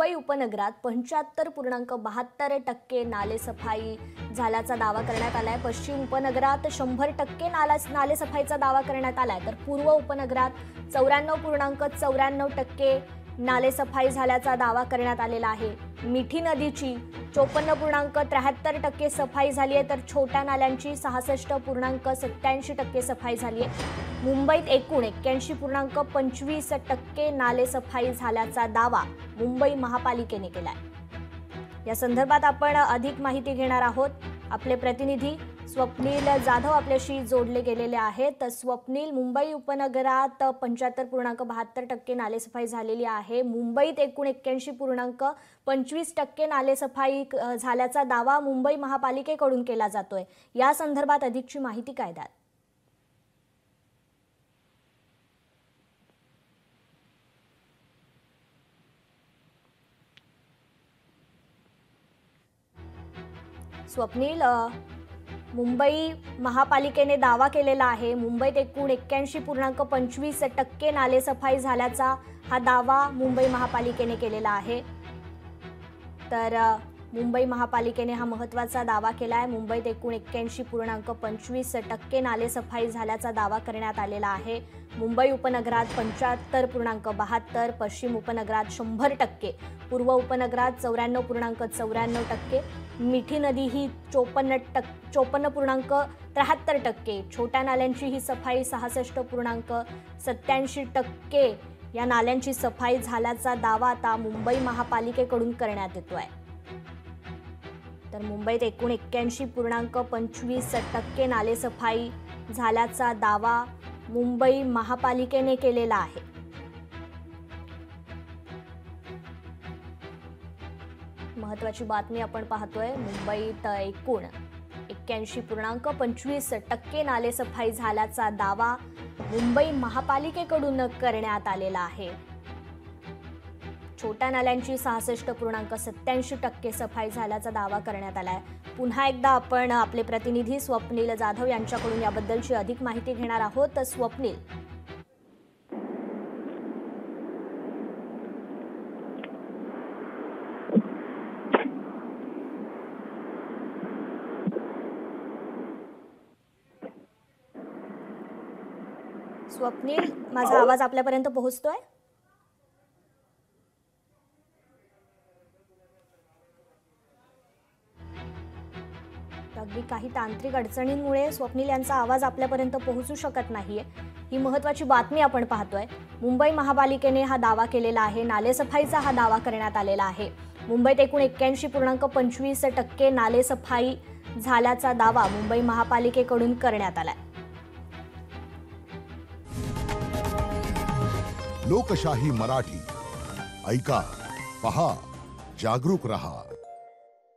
मुंबई उपनगरात 75.72% नालेसफाई झाल्याचा दावा करण्यात आलाय। पश्चिम उपनगरात 100% नालेसफाईचा दावा करण्यात आलाय, तर पूर्व उपनगरात 94.94% नालेसफाई झाल्याचा दावा करण्यात आलेला आहे। मिठी नदीची 54.73% सफाई झाली आहे, तर छोट्या नाल्यांची 66.87% सफाई झाली आहे। मुंबईत एकूण 81.25% नालेसफाई झाल्याचा दावा मुंबई महापालिकेने केलाय। या संदर्भात आपण अधिक माहिती घेणार आहोत। आपले प्रतिनिधी स्वप्नील जाधव आपल्याशी जोडले गेलेले आहेत। स्वप्नील, मुंबई उपनगरात 75.72% नालेसफाई झालेली आहे। मुंबईत एकूण 81.25% नालेसफाई झाल्याचा दावा मुंबई महापालिकेकडून केला जातोय। या संदर्भात अधिकची माहिती काय द्याल? स्वप्नील, मुंबई महापालिकेने दावा केलेला आहे मुंबईत एकूण 81.25% नालेसफाई झाल्याचा हा दावा मुंबई महापालिकेने केलेला आहे। तर मुंबई महापालिकेने हा महत्त्वाचा दावा केलाय। मुंबईत एकूण 81.25% नालेसफाई झाल्याचा दावा करण्यात आलेला आहे। मुंबई उपनगरात 75.72%, पश्चिम उपनगरात 100%, पूर्व उपनगरात 94.94%, मिठी नदी ही 54.73%, छोट्या नाल्यांची ही सफाई 66.87% या नाल्यांची सफाई झाल्याचा दावा आता मुंबई महापालिकेकडून करण्यात येतोय। तर मुंबईत एकूण 81.25% नालेसफाई झाल्याचा दावा मुंबई महापालिकेने केलेला आहे। महत्त्वाची बातमी आपण पाहतोय। मुंबईत एकूण 81.25% नालेसफाई झाल्याचा दावा मुंबई महापालिकेकडून करण्यात आलेला आहे। छोट्या नाल्यांची 66.87% सफाई झाल्याचा दावा करण्यात आलाय। पुन्हा एकदा आपण आपले प्रतिनिधी स्वप्नील जाधव यांच्याकडून याबद्दलची अधिक माहिती घेणार आहोत। स्वप्नील, स्वप्नील, माझा आवाज आपल्यापर्यंत पोहोचतोय? अगदी काही तांत्रिक अडचणींमुळे स्वप्नील यांचा आवाज आपल्यापर्यंत पोहोचू शकत नाहीये। ही महत्त्वाची बातमी आपण पाहतोय। मुंबई महापालिकेने हा दावा केलेला आहे, नालेसफाईचा हा दावा करण्यात आलेला आहे। मुंबईत एकूण 81.25% नालेसफाई झाल्याचा दावा मुंबई महापालिकेकडून करण्यात आलाय। लोकशाही मराठी ऐका, पहा, जागरूक रहा।